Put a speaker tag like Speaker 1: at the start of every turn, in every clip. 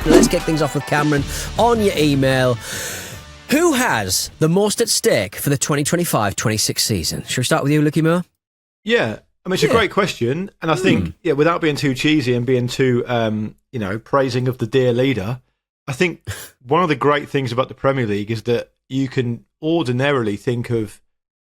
Speaker 1: Let's kick things off with Cameron on your email. Who has the most at stake for the 2025-26 season? Should we start with you, Lucky Moore?
Speaker 2: Yeah, I mean, it's a great question. And I think, without being too cheesy and being too, praising of the dear leader, I think one of the great things about the Premier League is that you can ordinarily think of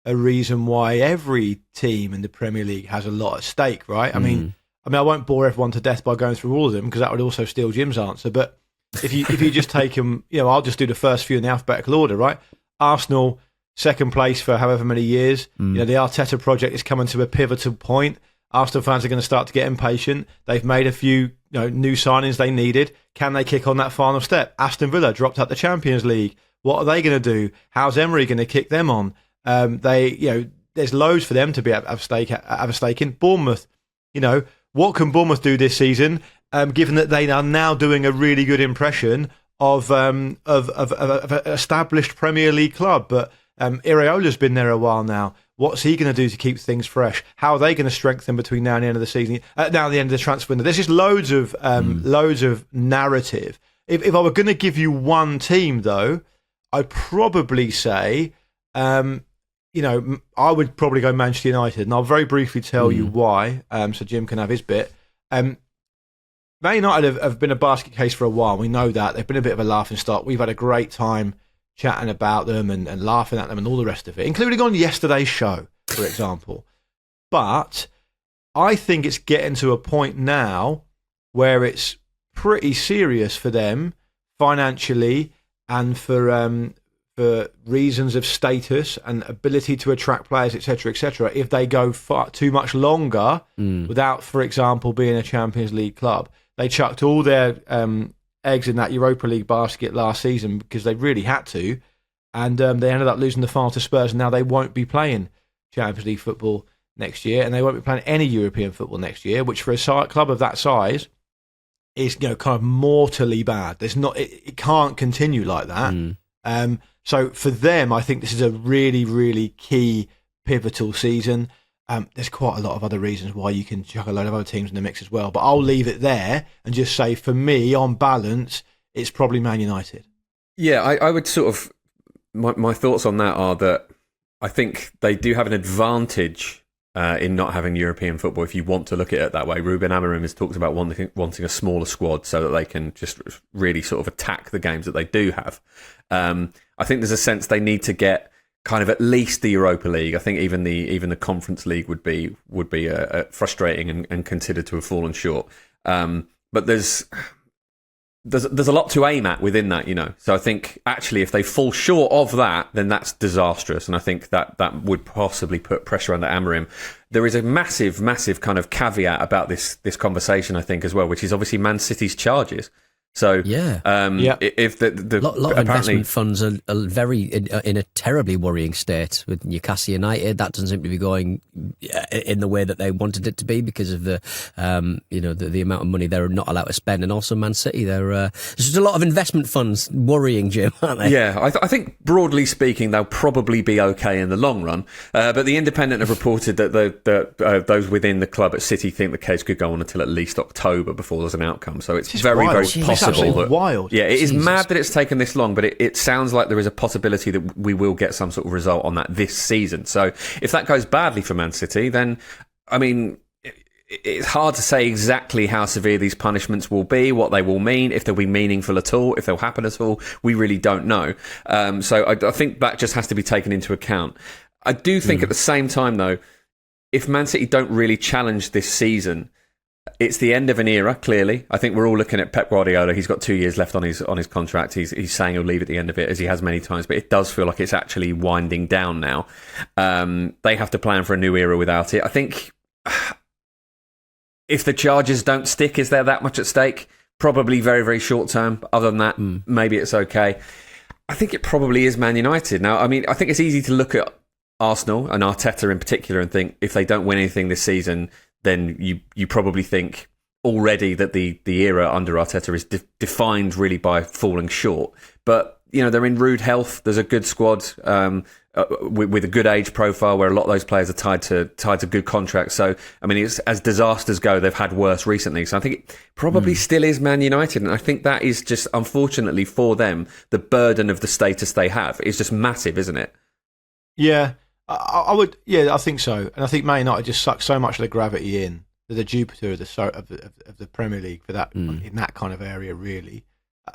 Speaker 2: a reason why every team in the Premier League has a lot at stake, right? I mean, I won't bore everyone to death by going through all of them because that would also steal Jim's answer. But if you just take them, I'll just do the first few in the alphabetical order, right? Arsenal, second place for however many years. The Arteta project is coming to a pivotal point. Arsenal fans are going to start to get impatient. They've made a few new signings they needed. Can they kick on that final step? Aston Villa dropped out the Champions League. What are they going to do? How's Emery going to kick them on? There's loads for them to be have a stake in. Bournemouth, what can Bournemouth do this season? Given that they are now doing a really good impression of an established Premier League club, but Iraola's been there a while now. What's he going to do to keep things fresh? How are they going to strengthen between now and the end of the season? Now the end of the transfer window. There's just loads of narrative. If I were going to give you one team, though, I'd probably say, I would probably go Manchester United, and I'll very briefly tell you why, so Jim can have his bit. Man United have been a basket case for a while. We know that. They've been a bit of a laughing stock. We've had a great time chatting about them and laughing at them and all the rest of it, including on yesterday's show, for example. But I think it's getting to a point now where it's pretty serious for them financially and for reasons of status and ability to attract players, etc., if they go far too much longer without, for example, being a Champions League club. They chucked all their eggs in that Europa League basket last season because they really had to, and they ended up losing the final to Spurs, and now they won't be playing Champions League football next year, and they won't be playing any European football next year, which for a club of that size is kind of mortally bad. It can't continue like that. So for them, I think this is a really, really key, pivotal season. There's quite a lot of other reasons why you can chuck a load of other teams in the mix as well. But I'll leave it there and just say, for me, on balance, it's probably Man United.
Speaker 3: Yeah, I would sort of... My thoughts on that are that I think they do have an advantage in not having European football, if you want to look at it that way. Ruben Amorim has talked about wanting a smaller squad so that they can just really sort of attack the games that they do have. I think there's a sense they need to get kind of at least the Europa League. I think even the Conference League would be frustrating and considered to have fallen short. But there's a lot to aim at within that, So I think actually if they fall short of that, then that's disastrous. And I think that would possibly put pressure on the Amorim. There is a massive, massive kind of caveat about this conversation, I think, as well, which is obviously Man City's charges. So if the
Speaker 1: lot of investment funds are very in a terribly worrying state with Newcastle United. That doesn't seem to be going in the way that they wanted it to be because of the amount of money they're not allowed to spend, and also Man City. There's just a lot of investment funds worrying, Jim, aren't they?
Speaker 3: Yeah, I think broadly speaking they'll probably be okay in the long run. But the Independent have reported that those within the club at City think the case could go on until at least October before there's an outcome. So it's very, very possible.
Speaker 2: Absolutely wild.
Speaker 3: Yeah, it is mad that it's taken this long, but it sounds like there is a possibility that we will get some sort of result on that this season. So if that goes badly for Man City, then, I mean, it's hard to say exactly how severe these punishments will be, what they will mean, if they'll be meaningful at all, if they'll happen at all. We really don't know. So I think that just has to be taken into account. I do think at the same time, though, if Man City don't really challenge this season, it's the end of an era, clearly. I think we're all looking at Pep Guardiola. He's got 2 years left on his contract. He's saying he'll leave at the end of it, as he has many times, but it does feel like it's actually winding down now. They have to plan for a new era without it. I think if the charges don't stick, is there that much at stake? Probably very, very short term. Other than that, maybe it's okay. I think it probably is Man United. Now, I mean, I think it's easy to look at Arsenal and Arteta in particular and think if they don't win anything this season, then you probably think already that the era under Arteta is defined really by falling short. But they're in rude health. There's a good squad with a good age profile where a lot of those players are tied to good contracts. So, I mean, it's, as disasters go, they've had worse recently. So I think it probably still is Man United. And I think that is just, unfortunately for them, the burden of the status they have is just massive, isn't it?
Speaker 2: Yeah, I would. Yeah, I think so. And I think Man United just sucks so much of the gravity in. They're the Jupiter of the Premier League for that in that kind of area, really.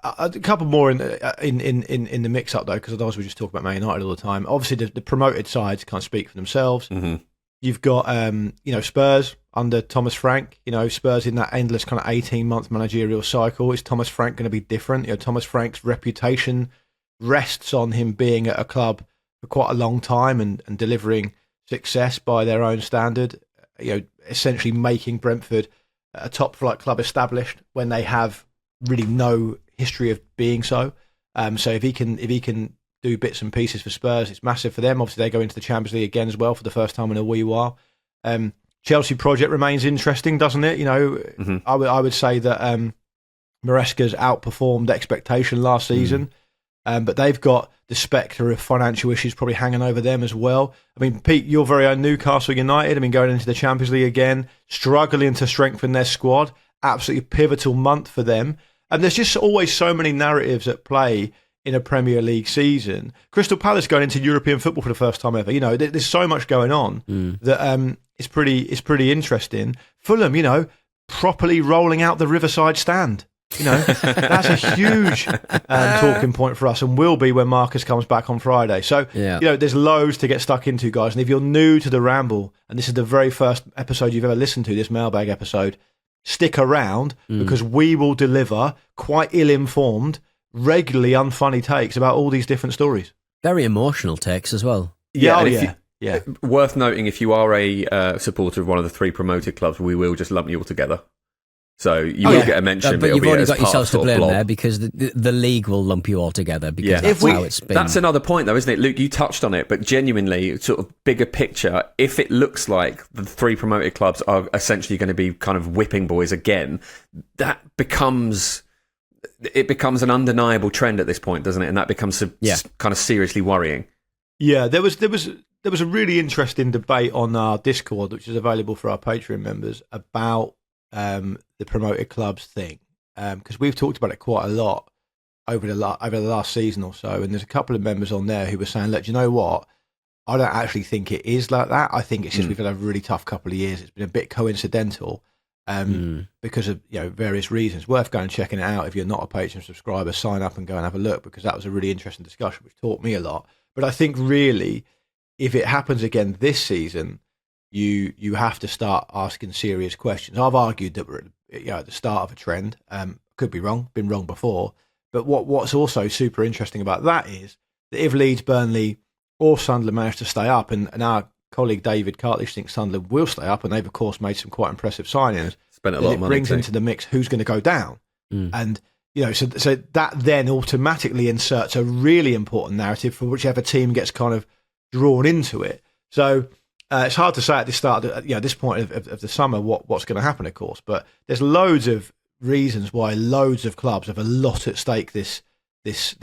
Speaker 2: A couple more in the mix up though, because otherwise we just talk about Man United all the time. Obviously, the promoted sides can't speak for themselves.
Speaker 3: Mm-hmm.
Speaker 2: You've got Spurs under Thomas Frank. Spurs in that endless kind of 18-month managerial cycle. Is Thomas Frank going to be different? Thomas Frank's reputation rests on him being at a club for quite a long time and delivering success by their own standard. Essentially making Brentford a top flight club established when they have really no history of being so. So if he can do bits and pieces for Spurs, it's massive for them. Obviously, they go into the Champions League again as well for the first time in a wee while. Chelsea project remains interesting, doesn't it?
Speaker 3: Mm-hmm.
Speaker 2: I would say that Maresca's outperformed expectation last season, but they've got the spectre of financial issues probably hanging over them as well. I mean, Pete, your very own Newcastle United, going into the Champions League again, struggling to strengthen their squad, absolutely pivotal month for them. And there's just always so many narratives at play in a Premier League season. Crystal Palace going into European football for the first time ever. There's so much going on that it's pretty interesting. Fulham, properly rolling out the Riverside stand. That's a huge talking point for us and will be when Marcus comes back on Friday. So, there's loads to get stuck into, guys. And if you're new to the Ramble, and this is the very first episode you've ever listened to, this Mailbag episode, stick around because we will deliver quite ill-informed, regularly unfunny takes about all these different stories.
Speaker 1: Very emotional takes as well.
Speaker 2: Yeah.
Speaker 3: Worth noting, if you are a supporter of one of the 3 promoted clubs, we will just lump you all together. So you will get a mention,
Speaker 1: but you've already got yourselves to blame
Speaker 3: blob
Speaker 1: there because the league will lump you all together because that's how it's been.
Speaker 3: That's another point though, isn't it? Luke, you touched on it, but genuinely, sort of bigger picture, if it looks like the 3 promoted clubs are essentially going to be kind of whipping boys again, that becomes an undeniable trend at this point, doesn't it? And that becomes kind of seriously worrying. Yeah,
Speaker 2: there was a really interesting debate on our Discord, which is available for our Patreon members, about the promoted clubs thing, because we've talked about it quite a lot over the last season or so, and there's a couple of members on there who were saying, look, do you know what? I don't actually think it is like that. I think it's just we've had a really tough couple of years. It's been a bit coincidental because of various reasons. Worth going and checking it out. If you're not a Patreon subscriber, sign up and go and have a look, because that was a really interesting discussion which taught me a lot. But I think really, if it happens again this season, you have to start asking serious questions. I've argued that we're at the start of a trend. Could be wrong, been wrong before. But what's also super interesting about that is that if Leeds, Burnley or Sunderland manage to stay up, and our colleague David Cartledge thinks Sunderland will stay up, and they've of course made some quite impressive signings,
Speaker 3: spent a lot of money,
Speaker 2: brings into the mix who's going to go down. And so that then automatically inserts a really important narrative for whichever team gets kind of drawn into it. So it's hard to say at the start, this point of the summer, what's going to happen, of course. But there's loads of reasons why loads of clubs have a lot at stake this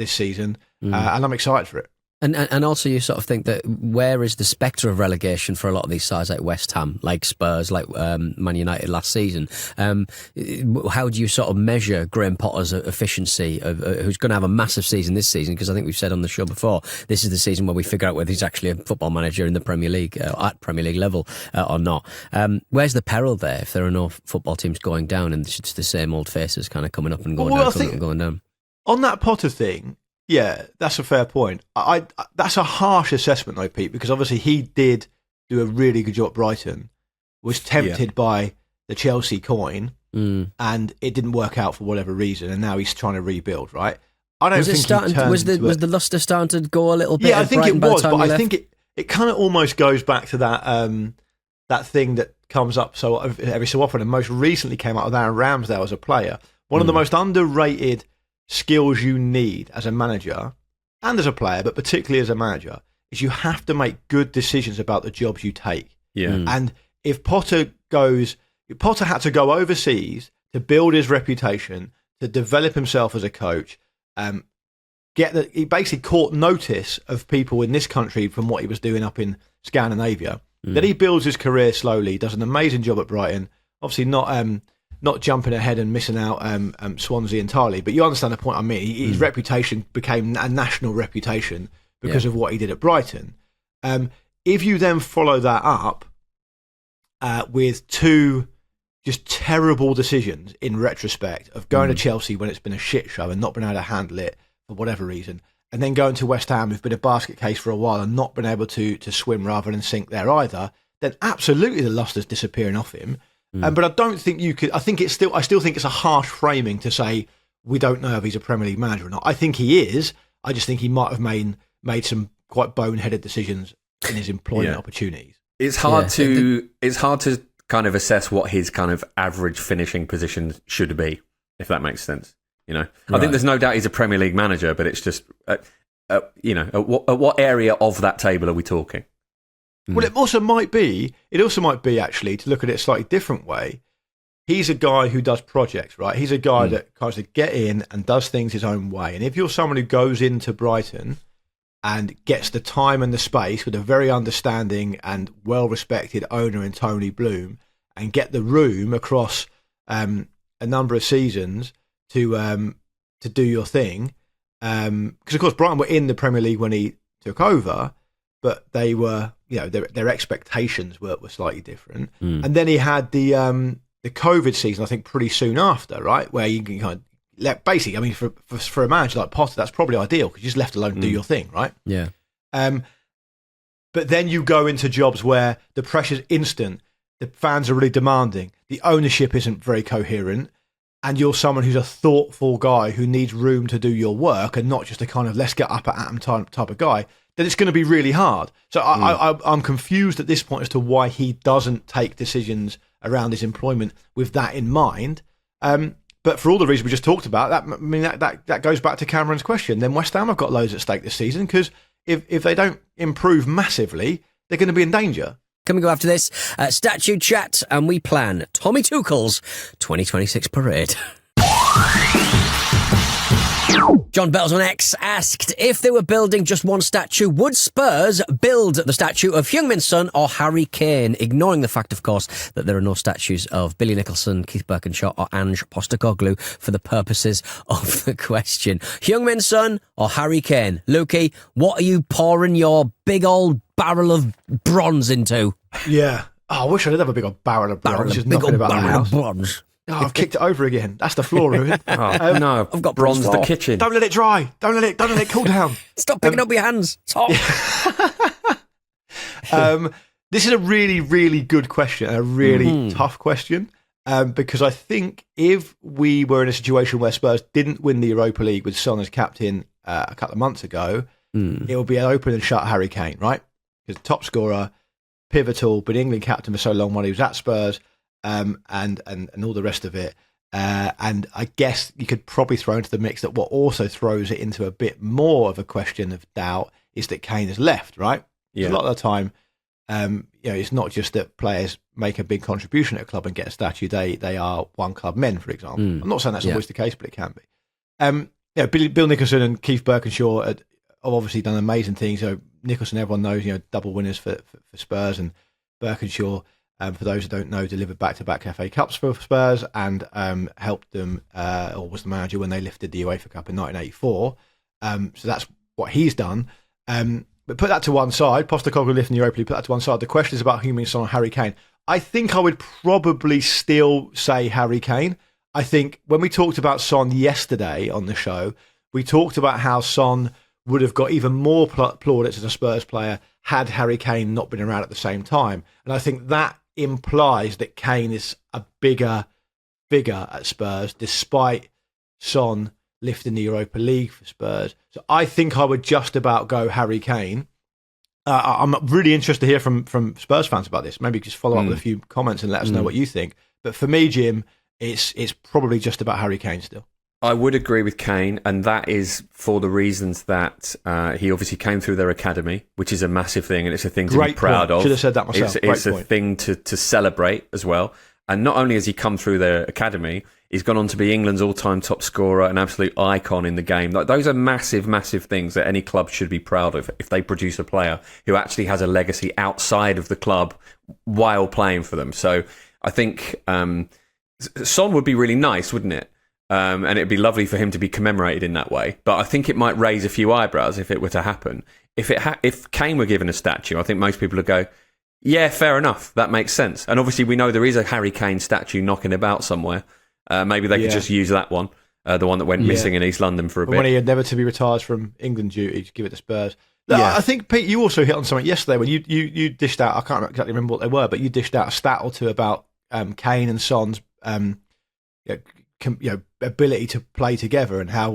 Speaker 2: season, and I'm excited for it.
Speaker 1: And also you sort of think that where is the spectre of relegation for a lot of these sides like West Ham, like Spurs, like Man United last season? How do you sort of measure Graham Potter's efficiency, who's going to have a massive season this season? Because I think we've said on the show before, this is the season where we figure out whether he's actually a football manager in the Premier League, at Premier League level or not. Where's the peril there if there are no football teams going down and it's just the same old faces kind of coming up and going down, coming up and going down?
Speaker 2: On that Potter thing, yeah, that's a fair point. That's a harsh assessment, though, Pete, because obviously he did do a really good job at Brighton, was tempted by the Chelsea coin, and it didn't work out for whatever reason, and now he's trying to rebuild, right? I don't think
Speaker 1: was the luster starting to go a little bit?
Speaker 2: Yeah, I think it was, but I think it kind of almost goes back to that thing that comes up every so often, and most recently came out with Aaron Ramsdale as a player. One of the most underrated skills you need as a manager and as a player, but particularly as a manager, is you have to make good decisions about the jobs you take. And if Potter had to go overseas to build his reputation, to develop himself as a coach, he basically caught notice of people in this country from what he was doing up in Scandinavia. Then he builds his career slowly, does an amazing job at Brighton. Obviously not jumping ahead and missing out Swansea entirely, but you understand the point I mean. His reputation became a national reputation because of what he did at Brighton. If you then follow that up with two just terrible decisions in retrospect of going to Chelsea when it's been a shit show and not been able to handle it for whatever reason, and then going to West Ham, who've been a basket case for a while and not been able to swim rather than sink there either, then absolutely the luster's disappearing off him. But I don't think you could. I still think it's a harsh framing to say we don't know if he's a Premier League manager or not. I think he is. I just think he might have made some quite boneheaded decisions in his employment opportunities.
Speaker 3: It's hard to kind of assess what his kind of average finishing position should be, if that makes sense. I think there's no doubt he's a Premier League manager, but it's just at what area of that table are we talking?
Speaker 2: Well, it also might be actually, to look at it a slightly different way. He's a guy who does projects, right? He's a guy that kind of get in and does things his own way. And if you're someone who goes into Brighton and gets the time and the space with a very understanding and well-respected owner in Tony Bloom, and get the room across a number of seasons to do your thing, because of course Brighton were in the Premier League when he took over, but they were, their expectations were slightly different. And then he had the COVID season, I think, pretty soon after, right, where you can kind of basically, I mean, for a manager like Potter, that's probably ideal because you're just left alone to do your thing, right?
Speaker 1: Yeah.
Speaker 2: But then you go into jobs where the pressure's instant, the fans are really demanding, the ownership isn't very coherent, and you're someone who's a thoughtful guy who needs room to do your work and not just a kind of let's get up at atom type of guy, then it's going to be really hard. So I'm confused at this point as to why he doesn't take decisions around his employment with that in mind. But for all the reasons we just talked about, that goes back to Cameron's question. Then West Ham have got loads at stake this season because if they don't improve massively, they're going to be in danger.
Speaker 1: Coming up after this, statue chat, and we plan Tommy Tuchel's 2026 parade. John Bells on X asked, if they were building just one statue, would Spurs build the statue of Heung-min's son or Harry Kane? Ignoring the fact, of course, that there are no statues of Billy Nicholson, Keith Birkinshaw or Ange Postecoglou for the purposes of the question. Heung-min's son or Harry Kane? Lukey, what are you pouring your big old barrel of bronze into?
Speaker 2: Yeah. Oh, I wish I did have a big old barrel of bronze. Just knocking about the house.
Speaker 1: Bronze.
Speaker 2: Oh, I've kicked it over again. That's the floor, Ruben.
Speaker 3: No,
Speaker 1: I've got
Speaker 3: bronze the kitchen.
Speaker 2: Don't let it dry. Don't let it cool down.
Speaker 1: Stop picking up your hands. It's hot.
Speaker 2: This is a really, really good question, a really tough question, because I think if we were in a situation where Spurs didn't win the Europa League with Son as captain a couple of months ago, it would be an open and shut Harry Kane, right? Because top scorer, pivotal, but England captain for so long while he was at Spurs. And all the rest of it. And I guess you could probably throw into the mix that what also throws it into a bit more of a question of doubt is that Kane has left, right? Yeah. A lot of the time, it's not just that players make a big contribution at a club and get a statue. They are one club men, for example. I'm not saying that's always the case, but it can be. Bill Nicholson and Keith Birkinshaw have obviously done amazing things. So Nicholson, everyone knows, double winners for Spurs, and Birkinshaw, for those who don't know, delivered back-to-back FA Cups for Spurs and helped them, or was the manager when they lifted the UEFA Cup in 1984. So that's what he's done. But put that to one side. Postecoglou lifting the Europa League, put that to one side. The question is about Heung-min Son and Harry Kane. I think I would probably still say Harry Kane. I think when we talked about Son yesterday on the show, we talked about how Son would have got even more plaudits as a Spurs player had Harry Kane not been around at the same time. And I think that implies that Kane is a bigger figure at Spurs, despite Son lifting the Europa League for Spurs. So I think I would just about go Harry Kane. I'm really interested to hear from Spurs fans about this. Maybe just follow up with a few comments and let us know what you think. But for me, Jim, it's probably just about Harry Kane still.
Speaker 3: I would agree with Kane, and that is for the reasons that he obviously came through their academy, which is a massive thing, and it's a thing to be proud of.
Speaker 2: Should have said that myself.
Speaker 3: It's a thing to celebrate as well. And not only has he come through their academy, He's gone on to be England's all-time top scorer, an absolute icon in the game. Like, those are massive, massive things that any club should be proud of if they produce a player who actually has a legacy outside of the club while playing for them. So I think Son would be really nice, wouldn't it? And it'd be lovely for him to be commemorated in that way. But I think it might raise a few eyebrows if it were to happen. If Kane were given a statue, I think most people would go, yeah, fair enough, that makes sense. And obviously we know there is a Harry Kane statue knocking about somewhere. Maybe they could just use that one, the one that went missing in East London for a bit.
Speaker 2: When he inevitably retires from England duty, to give it to Spurs. I think, Pete, you also hit on something yesterday when you dished out, I can't exactly remember what they were, but you dished out a stat or two about Kane and Son's ability to play together and how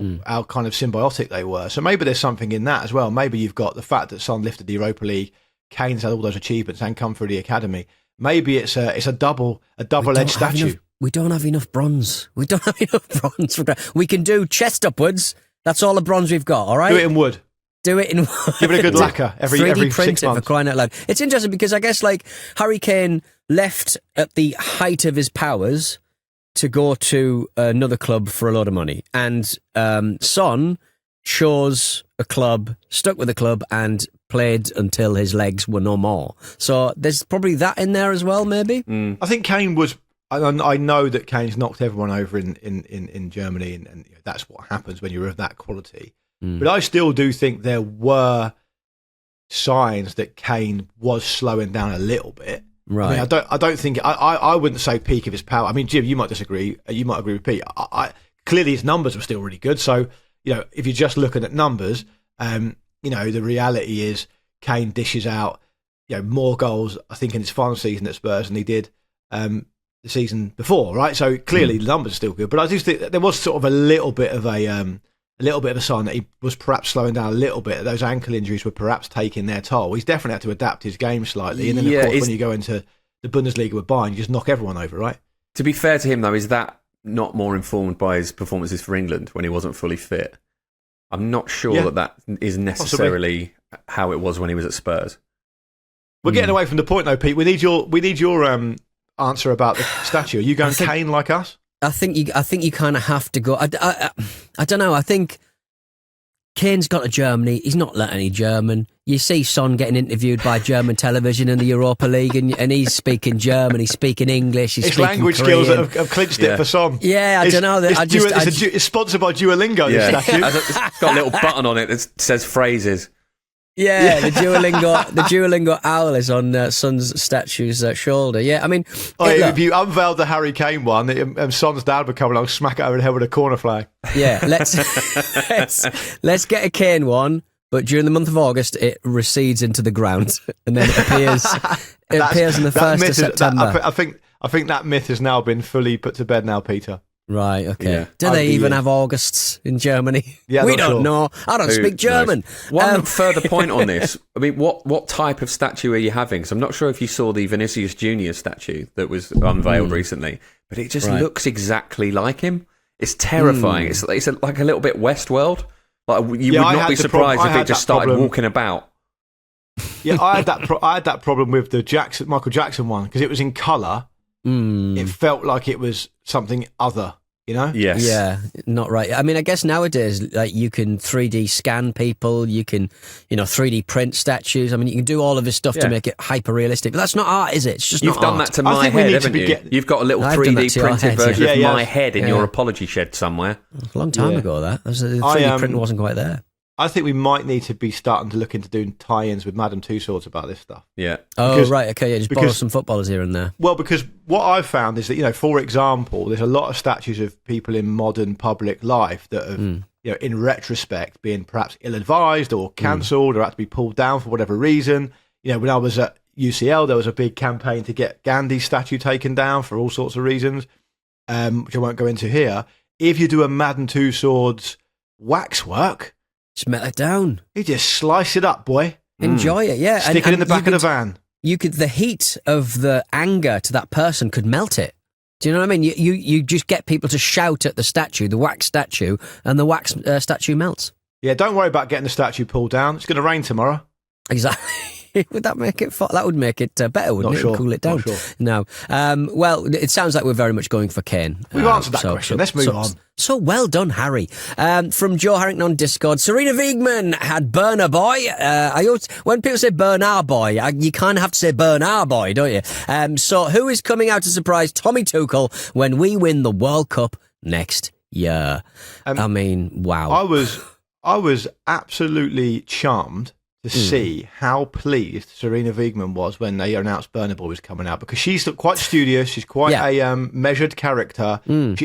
Speaker 2: kind of symbiotic they were. So maybe there's something in that as well. Maybe you've got the fact that Son lifted the Europa League, Kane's had all those achievements and come through the academy. Maybe it's a double-edged statue.
Speaker 1: We don't have enough bronze. We can do chest upwards. That's all the bronze we've got, all right?
Speaker 2: Do it in wood.
Speaker 1: Give it
Speaker 2: a good lacquer every
Speaker 1: 3D
Speaker 2: 6
Speaker 1: print it
Speaker 2: months.
Speaker 1: for crying out loud. It's interesting because I guess like Harry Kane left at the height of his powers to go to another club for a lot of money. And Son chose a club, stuck with the club and played until his legs were no more. So there's probably that in there as well, maybe?
Speaker 2: I think Kane was... I know that Kane's knocked everyone over in Germany, and that's what happens when you're of that quality. But I still do think there were signs that Kane was slowing down a little bit.
Speaker 1: Right.
Speaker 2: I mean, I don't think I wouldn't say peak of his power. I mean, Jim, you might disagree. You might agree with Pete. Clearly, his numbers were still really good. So if you're just looking at numbers, the reality is Kane dishes out more goals, I think, in his final season at Spurs than he did the season before, right? So clearly the numbers are still good, but I just think that there was sort of a little bit of a sign that he was perhaps slowing down a little bit. Those ankle injuries were perhaps taking their toll. He's definitely had to adapt his game slightly, and then of course when you go into the Bundesliga with Bayern, you just knock everyone over, right?
Speaker 3: To be fair to him though, is that not more informed by his performances for England when he wasn't fully fit? I'm not sure that is necessarily how it was when he was at Spurs.
Speaker 2: We're getting away from the point though, Pete. We need your answer about the statue. Are you going Kane like us?
Speaker 1: I think you kind of have to go. I don't know. I think Kane's got to Germany. He's not let any German. You see Son getting interviewed by German television in the Europa League, and he's speaking German. He's speaking English. He's
Speaker 2: his
Speaker 1: speaking
Speaker 2: language
Speaker 1: Korean.
Speaker 2: skills have clinched it for Son.
Speaker 1: Yeah, I don't know.
Speaker 2: It's sponsored by Duolingo. This statue.
Speaker 3: It's got a little button on it that says phrases.
Speaker 1: Yeah, the Duolingo owl is on Son's statue's shoulder. Yeah, I mean...
Speaker 2: if you unveiled the Harry Kane one, Son's dad would come along, smack it over the head with a corner flag.
Speaker 1: Yeah, let's get a Kane one, but during the month of August, it recedes into the ground, and then it appears on the 1st of September.
Speaker 2: I think that myth has now been fully put to bed now, Peter.
Speaker 1: Right, okay.
Speaker 3: Yeah.
Speaker 1: Do they even have Augusts in Germany?
Speaker 2: Yeah,
Speaker 1: we don't know. I don't speak German.
Speaker 3: One further point on this. I mean, what type of statue are you having? Because I'm not sure if you saw the Vinicius Junior statue that was unveiled recently, but it just looks exactly like him. It's terrifying. It's like a little bit Westworld. Like you would not be surprised if it just started walking about.
Speaker 2: Yeah, I had that problem with the Michael Jackson one because it was in colour. It felt like it was something other,
Speaker 3: Yes.
Speaker 1: Yeah, not right. I mean, I guess nowadays, like you can 3D scan people, you can, 3D print statues. I mean, you can do all of this stuff to make it hyper realistic. But that's not art, is it? It's just
Speaker 3: You've
Speaker 1: not
Speaker 3: done
Speaker 1: art.
Speaker 3: that to my head, haven't you? You've got a little 3D printed version of my head in your apology shed somewhere.
Speaker 1: A long time ago, that. The 3D printing wasn't quite there.
Speaker 2: I think we might need to be starting to look into doing tie-ins with Madame Tussauds about this stuff.
Speaker 3: Yeah.
Speaker 1: Right. Okay. Yeah. Just borrow some footballers here and there.
Speaker 2: Well, because what I've found is that for example, there's a lot of statues of people in modern public life that have, in retrospect, been perhaps ill-advised or cancelled or had to be pulled down for whatever reason. When I was at UCL, there was a big campaign to get Gandhi's statue taken down for all sorts of reasons, which I won't go into here. If you do a Madame Tussauds waxwork,
Speaker 1: just melt it down.
Speaker 2: You just slice it up, boy.
Speaker 1: Enjoy it, yeah.
Speaker 2: Stick it in the back of the van.
Speaker 1: The heat of the anger to that person could melt it. Do you know what I mean? You just get people to shout at the statue, the wax statue, and the wax statue melts.
Speaker 2: Yeah, don't worry about getting the statue pulled down. It's going to rain tomorrow.
Speaker 1: Exactly. Would that make it? That would make it better, wouldn't
Speaker 2: Not
Speaker 1: it?
Speaker 2: sure.
Speaker 1: Cool it down.
Speaker 2: Not sure.
Speaker 1: No. Well, it sounds like we're very much going for Kane.
Speaker 2: We've answered that question. Let's move on.
Speaker 1: So well done, Harry. From Joe Harrington on Discord, Serena Wiegman had Burner Boy. When people say Bernard Boy, you kind of have to say Bernard Boy, don't you? So who is coming out to surprise Tommy Tuchel when we win the World Cup next year? I mean, wow.
Speaker 2: I was absolutely charmed to see how pleased Serena Wiegman was when they announced Burna Boy was coming out, because she's quite studious. She's quite a measured character.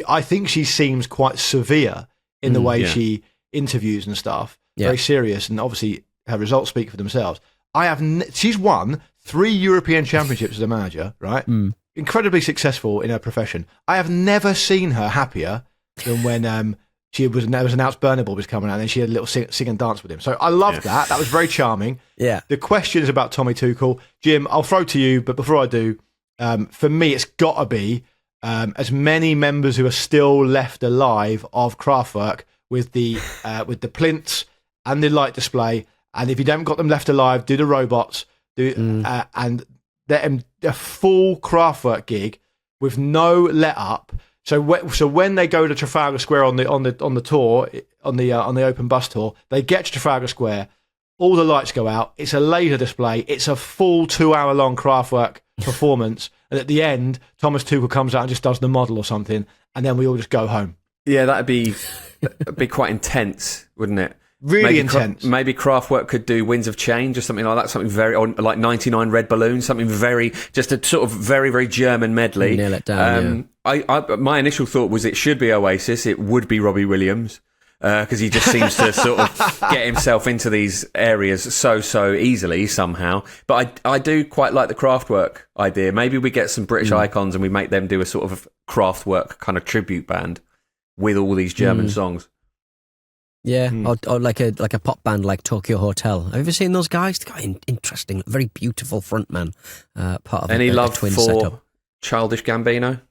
Speaker 2: I think she seems quite severe in the way she interviews and stuff. Very serious, and obviously her results speak for themselves. She's won 3 European Championships as a manager, right? Incredibly successful in her profession. I have never seen her happier than when there was announced Burna Boy was coming out, and then she had a little sing and dance with him. So I loved that. That was very charming.
Speaker 1: Yeah.
Speaker 2: The question is about Tommy Tuchel. Jim, I'll throw to you, but before I do, for me, it's got to be as many members who are still left alive of Kraftwerk with the plinths and the light display. And if you haven't got them left alive, do the robots, and let a full Kraftwerk gig with no let up. So when they go to Trafalgar Square on the tour, on the open bus tour, they get to Trafalgar Square, all the lights go out, it's a laser display, it's a full 2-hour long Kraftwerk performance, and at the end, Thomas Tuchel comes out and just does the model or something, and then we all just go home.
Speaker 3: Yeah, that'd be quite intense, wouldn't it?
Speaker 2: Really intense.
Speaker 3: Maybe Kraftwerk could do Winds of Change or something like that, something very, or like 99 Red Balloons, something very, just a sort of very, very German medley.
Speaker 1: Nail it down,
Speaker 3: my initial thought was it should be Oasis, it would be Robbie Williams, because he just seems to sort of get himself into these areas so easily somehow. But I do quite like the Kraftwerk idea. Maybe we get some British icons and we make them do a sort of Kraftwerk kind of tribute band with all these German songs.
Speaker 1: Yeah, or like a pop band like Tokyo Hotel. Have you ever seen those guys? They've got an interesting, very beautiful frontman. Part of
Speaker 3: any love
Speaker 1: twin
Speaker 3: for
Speaker 1: setup.
Speaker 3: Childish Gambino?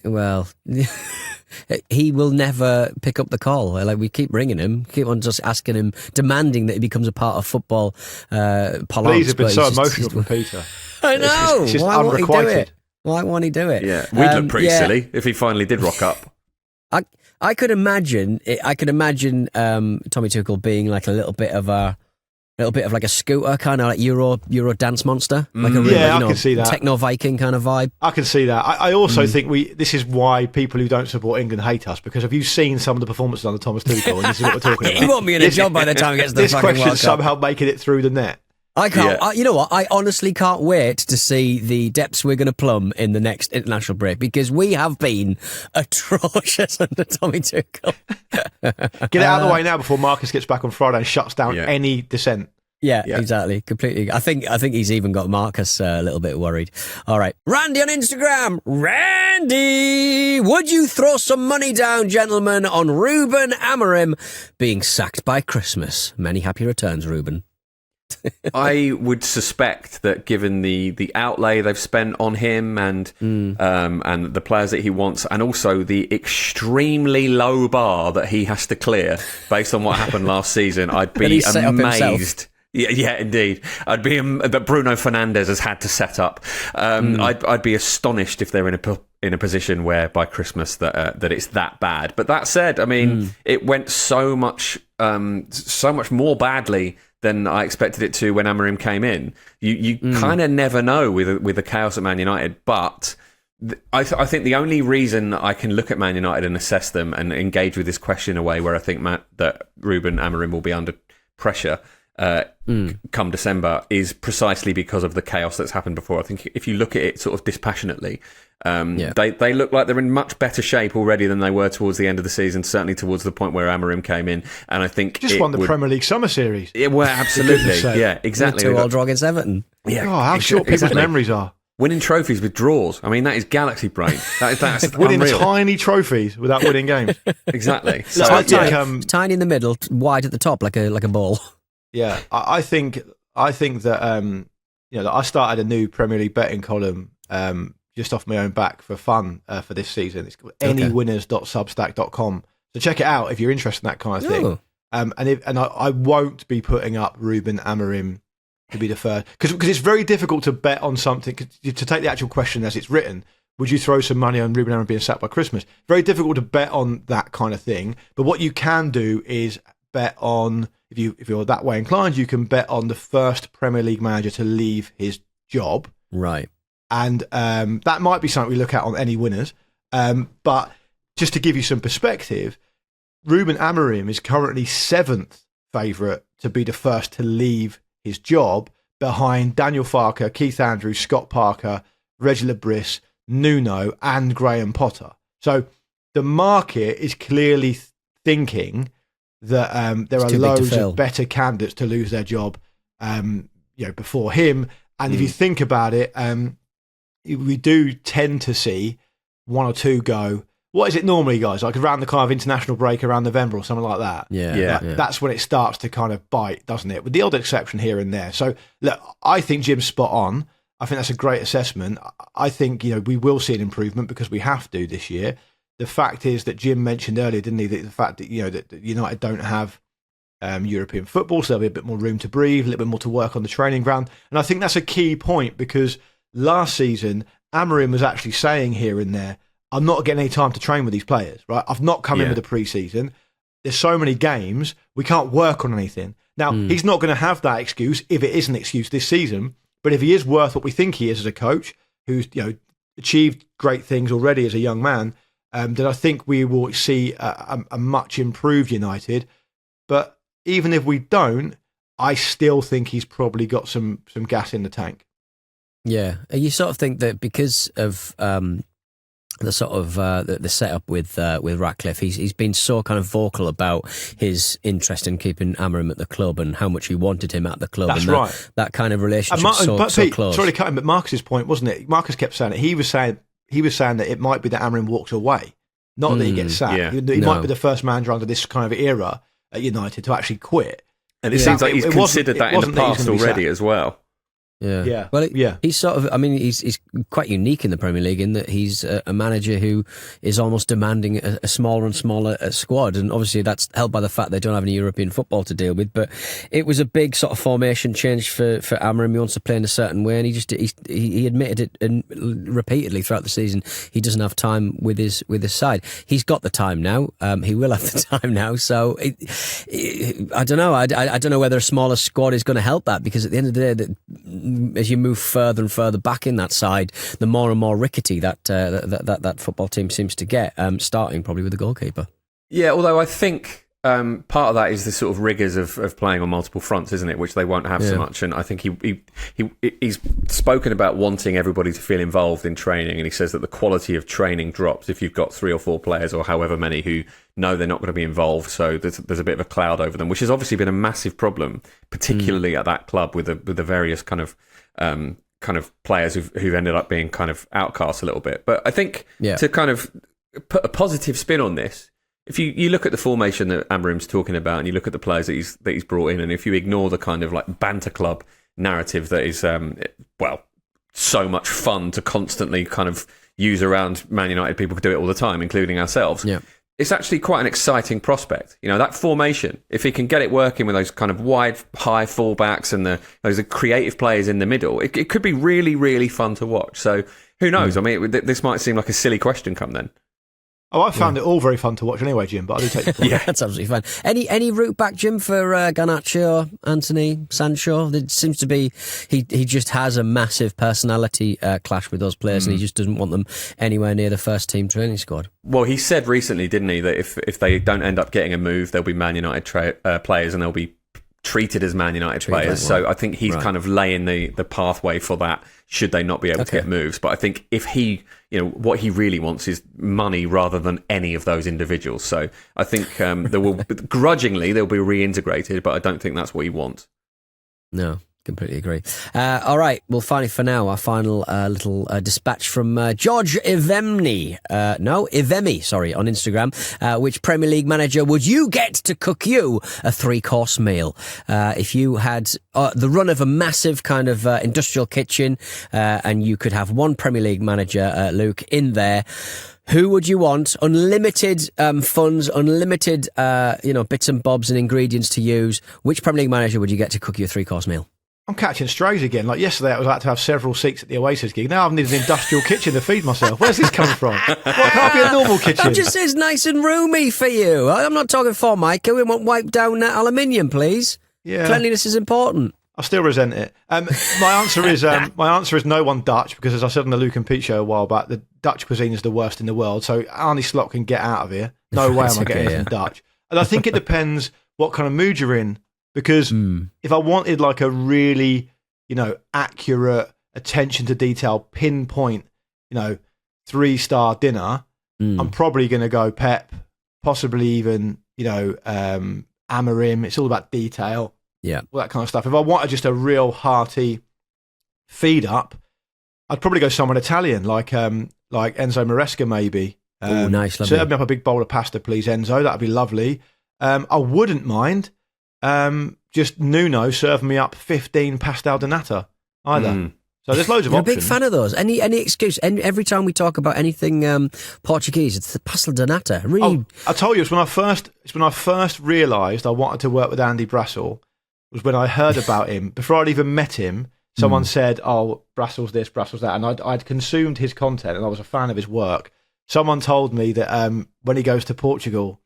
Speaker 1: Well, he will never pick up the call. Like, we keep ringing him, keep on just asking him, demanding that he becomes a part of football.
Speaker 2: Please have been so emotional from Peter.
Speaker 1: I know.
Speaker 2: It's just
Speaker 1: Why
Speaker 2: unrequited.
Speaker 1: won't he do it? Why won't he do it?
Speaker 3: Yeah, we'd look pretty silly if he finally did rock up.
Speaker 1: I could imagine Tommy Tuchel being like a little bit of like a scooter, kind of like Euro dance monster, like a real,
Speaker 2: I can see that
Speaker 1: techno Viking kind of vibe.
Speaker 2: I can see that. I also think this is why people who don't support England hate us, because have you seen some of the performances under Thomas Tuchel? And this is what we're talking about.
Speaker 1: He won't be in a job by the time he gets to the fucking World Cup.
Speaker 2: This question's somehow making it through the net.
Speaker 1: I can't. Yeah. You know what? I honestly can't wait to see the depths we're going to plumb in the next international break, because we have been atrocious under Tommy Tuchel.
Speaker 2: Get it out of the way now before Marcus gets back on Friday and shuts down any dissent.
Speaker 1: Yeah, exactly. Completely. I think he's even got Marcus a little bit worried. All right. Randy on Instagram. Randy, would you throw some money down, gentlemen, on Ruben Amorim being sacked by Christmas? Many happy returns, Ruben.
Speaker 3: I would suspect that, given the outlay they've spent on him and the players that he wants, and also the extremely low bar that he has to clear based on what happened last season, I'd be amazed. Yeah, indeed. I'd be that Bruno Fernandes has had to set up. I'd be astonished if they're in a position where by Christmas that it's that bad. But that said, I mean, it went so much more badly than I expected it to when Amorim came in. You kind of never know with the chaos at Man United, but I think the only reason I can look at Man United and assess them and engage with this question in a way where I think that Ruben Amorim will be under pressure come December is precisely because of the chaos that's happened before. I think if you look at it sort of dispassionately, they look like they're in much better shape already than they were towards the end of the season, certainly towards the point where Amorim came in. And I think
Speaker 2: just won the Premier League Summer Series.
Speaker 3: Yeah, well, absolutely. Yeah, exactly.
Speaker 1: 2-2 draw against Everton.
Speaker 3: Yeah,
Speaker 2: how short people's memories are.
Speaker 3: Winning trophies with draws. I mean, that is galaxy brain. That's
Speaker 2: winning
Speaker 3: unreal.
Speaker 2: Tiny trophies without winning games.
Speaker 3: Exactly.
Speaker 2: So I think
Speaker 1: tiny in the middle, wide at the top, like a ball.
Speaker 2: Yeah, I think that that I started a new Premier League betting column just off my own back for fun for this season. It's called anywinners.substack.com. So check it out if you're interested in that kind of thing. I won't be putting up Ruben Amorim to be the first? Because it's very difficult to bet on something. To take the actual question as it's written, would you throw some money on Ruben Amorim being sacked by Christmas? Very difficult to bet on that kind of thing. But what you can do is bet on, if you're that way inclined, you can bet on the first Premier League manager to leave his job.
Speaker 1: Right.
Speaker 2: And that might be something we look at on any winners. But just to give you some perspective, Ruben Amorim is currently 7th favourite to be the first to leave his job, behind Daniel Farke, Keith Andrews, Scott Parker, Reggie Lebris, Nuno and Graham Potter. So the market is clearly thinking that there are loads of better candidates to lose their job before him. And if you think about it, we do tend to see one or two go, what is it normally, guys? Like around the kind of international break around November or something like that.
Speaker 1: Yeah.
Speaker 2: That's when it starts to kind of bite, doesn't it? With the odd exception here and there. So look, I think Jim's spot on. I think that's a great assessment. I think, we will see an improvement because we have to this year. The fact is that Jim mentioned earlier, didn't he, that the fact that, that United don't have European football, so there'll be a bit more room to breathe, a little bit more to work on the training ground. And I think that's a key point because last season, Amorim was actually saying here and there, I'm not getting any time to train with these players, right? I've not come in with a pre-season. There's so many games, we can't work on anything. Now, he's not going to have that excuse if it is an excuse this season, but if he is worth what we think he is as a coach, who's achieved great things already as a young man, then I think we will see a much improved United. But even if we don't, I still think he's probably got some gas in the tank.
Speaker 1: Yeah, you sort of think that because of the sort of the setup with Ratcliffe, he's been so kind of vocal about his interest in keeping Amorim at the club and how much he wanted him at the club.
Speaker 2: That's
Speaker 1: and
Speaker 2: right.
Speaker 1: That kind of relationship so
Speaker 2: Pete,
Speaker 1: close.
Speaker 2: Sorry to cut him, but Marcus's point, wasn't it? Marcus kept saying it. He was saying that it might be that Amorim walks away, not that he gets sacked.
Speaker 3: Yeah.
Speaker 2: He might be the first manager under this kind of era at United to actually quit.
Speaker 3: And it seems like he's considered that in the past already as well.
Speaker 1: Yeah. Well, he's sort of, he's quite unique in the Premier League in that he's a manager who is almost demanding a smaller and smaller squad. And obviously that's helped by the fact they don't have any European football to deal with. But it was a big sort of formation change for Amorim. He wants to play in a certain way. And he admitted it repeatedly throughout the season. He doesn't have time with his side. He's got the time now. He will have the time now. So I don't know. I don't know whether a smaller squad is going to help that, because at the end of the day, as you move further and further back in that side, the more and more rickety that football team seems to get, starting probably with the goalkeeper.
Speaker 3: Yeah, although I think part of that is the sort of rigours of playing on multiple fronts, isn't it? Which they won't have so much. And I think he's spoken about wanting everybody to feel involved in training, and he says that the quality of training drops if you've got 3 or 4 players or however many who know they're not going to be involved. So there's a bit of a cloud over them, which has obviously been a massive problem, particularly at that club with the various kind of players who've ended up being kind of outcasts a little bit. But I think to kind of put a positive spin on this, if you look at the formation that Amorim's talking about, and you look at the players that he's brought in, and if you ignore the kind of like banter club narrative that is so much fun to constantly kind of use around Man United, people could do it all the time, including ourselves. Yeah. It's actually quite an exciting prospect. That formation, if he can get it working with those kind of wide, high fullbacks and those creative players in the middle, it could be really, really fun to watch. So who knows? I mean, this might seem like a silly question come then.
Speaker 2: Oh, I found it all very fun to watch anyway, Jim, but I do take the point.
Speaker 1: Yeah, that's absolutely fine. Any route back, Jim, for Garnacho, Anthony, Sancho? It seems to be he just has a massive personality clash with those players, and he just doesn't want them anywhere near the first team training squad. Well,
Speaker 3: he said recently, didn't he, that if they don't end up getting a move, there'll be Man United players, and they'll be treated as Man United players. So I think he's kind of laying the pathway for that, should they not be able to get moves. But I think if he, what he really wants is money rather than any of those individuals. So I think there will grudgingly they'll be reintegrated, but I don't think that's what he wants.
Speaker 1: No. Completely agree. All right, well, finally for now, our final little dispatch from George Ivemi, on Instagram. Which Premier League manager would you get to cook you a 3-course meal? If you had the run of a massive kind of industrial kitchen and you could have one Premier League manager, Luke, in there, who would you want? Unlimited funds, unlimited bits and bobs and ingredients to use. Which Premier League manager would you get to cook you a 3-course meal?
Speaker 2: I'm catching strays again. Like yesterday, I was about to have several seats at the Oasis gig. Now I've needed an industrial kitchen to feed myself. Where's this coming from? What can't be a normal kitchen?
Speaker 1: That just says nice and roomy for you. I'm not talking Formica. We want wiped down aluminium, please.
Speaker 2: Yeah.
Speaker 1: Cleanliness is important.
Speaker 2: I still resent it. My answer is no one Dutch, because as I said on the Luke and Pete show a while back, the Dutch cuisine is the worst in the world. So Arnie Slot can get out of here. No way am I getting anything Dutch. And I think it depends what kind of mood you're in. Because if I wanted like a really, accurate, attention to detail, pinpoint, 3-star dinner, I'm probably going to go Pep, possibly even, Amorim. It's all about detail.
Speaker 1: Yeah.
Speaker 2: All that kind of stuff. If I wanted just a real hearty feed up, I'd probably go somewhere Italian, like Enzo Maresca maybe.
Speaker 1: Oh, nice. Lovely.
Speaker 2: Serve me up a big bowl of pasta, please, Enzo. That'd be lovely. I wouldn't mind just Nuno serving me up 15 pastel de nata either. So there's loads of
Speaker 1: You're
Speaker 2: options.
Speaker 1: a big fan of those. Any excuse? Every time we talk about anything Portuguese, it's the pastel de nata. Really,
Speaker 2: I told you, it's when I first realised I wanted to work with Andy Brassel. Was when I heard about him. Before I'd even met him, someone said, "Oh, Brassel's this, Brassel's that," and I'd consumed his content and I was a fan of his work. Someone told me that when he goes to Portugal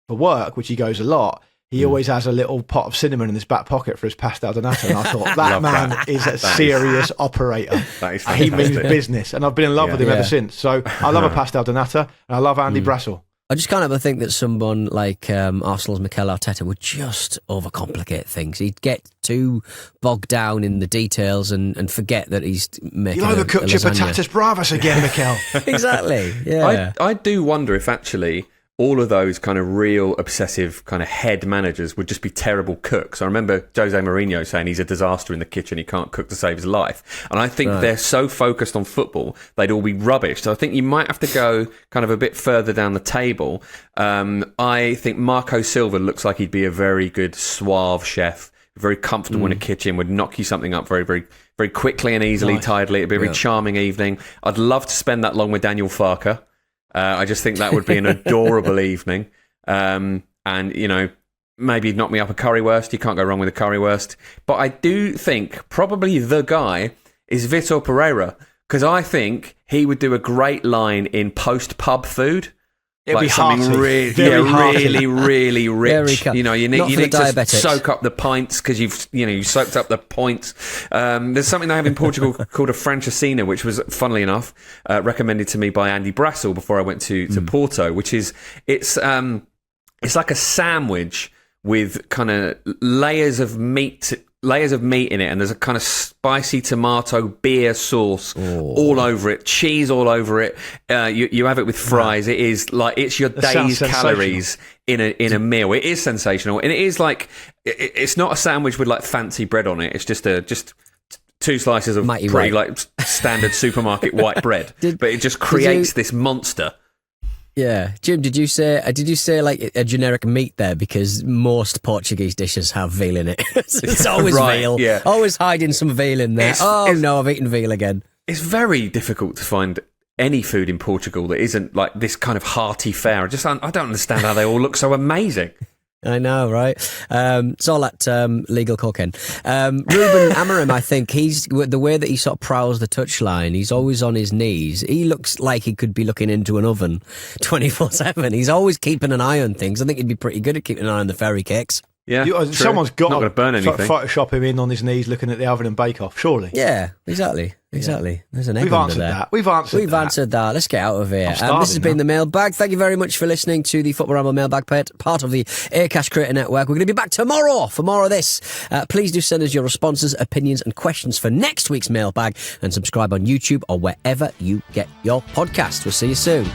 Speaker 2: for work, which he goes a lot, he always has a little pot of cinnamon in his back pocket for his pastel de nata. And I thought, that man is a serious operator.
Speaker 3: That is
Speaker 2: he means business. And I've been in love with him ever since. So I love a pastel de nata and I love Andy Brassel.
Speaker 1: I just can't ever think that someone like Arsenal's Mikel Arteta would just overcomplicate things. He'd get too bogged down in the details and forget that he's making
Speaker 2: You'll overcooked your patatas bravas again, Mikel.
Speaker 1: Exactly, yeah.
Speaker 3: I do wonder if actually all of those kind of real obsessive kind of head managers would just be terrible cooks. I remember Jose Mourinho saying he's a disaster in the kitchen. He can't cook to save his life. And I think they're so focused on football, they'd all be rubbish. So I think you might have to go kind of a bit further down the table. I think Marco Silva looks like he'd be a very good suave chef, very comfortable in a kitchen, would knock you something up very, very, very quickly and easily, tidily. It'd be a very charming evening. I'd love to spend that long with Daniel Farke. I just think that would be an adorable evening. And, maybe knock me up a currywurst. You can't go wrong with a currywurst. But I do think probably the guy is Vitor Pereira, because I think he would do a great line in post-pub food.
Speaker 2: It'd be
Speaker 3: something
Speaker 2: hearty.
Speaker 3: really, really rich. You need to soak up the pints because you've soaked up the points. There's something they have in Portugal called a francesinha, which was, funnily enough, recommended to me by Andy Brassel before I went to Porto. Which is it's like a sandwich with kind of layers of meat in it, and there's a kind of spicy tomato beer sauce all over it, cheese all over it. You have it with fries. It is like it's your day's calories in a meal. It is sensational, and it is like it's not a sandwich with like fancy bread on it. It's just two slices of pretty like standard supermarket white bread, but it just creates this monster.
Speaker 1: Yeah, Jim, did you say like a generic meat there? Because most Portuguese dishes have veal in it. It's always veal. Yeah. Always hiding some veal in there. No, I've eaten veal again.
Speaker 3: It's very difficult to find any food in Portugal that isn't like this kind of hearty fare. I don't understand how they all look so amazing.
Speaker 1: I know, right? It's all that legal cocaine. Ruben Amorim, I think he's the way that he sort of prowls the touchline. He's always on his knees. He looks like he could be looking into an oven 24/7. He's always keeping an eye on things. I think he'd be pretty good at keeping an eye on the fairy cakes.
Speaker 3: Yeah,
Speaker 2: someone's got
Speaker 3: not going to burn anything.
Speaker 2: Photoshop him in on his knees looking at the oven and Bake Off, surely.
Speaker 1: Yeah, exactly. There's an egg
Speaker 2: We've answered
Speaker 1: there.
Speaker 2: that. We've answered that.
Speaker 1: Let's get out of here. This has been the Mailbag. Thank you very much for listening to the Football Ramble Mailbag, part of the Aircash Creator Network. We're going to be back tomorrow for more of this. Please do send us your responses, opinions and questions for next week's Mailbag, and subscribe on YouTube or wherever you get your podcasts. We'll see you soon.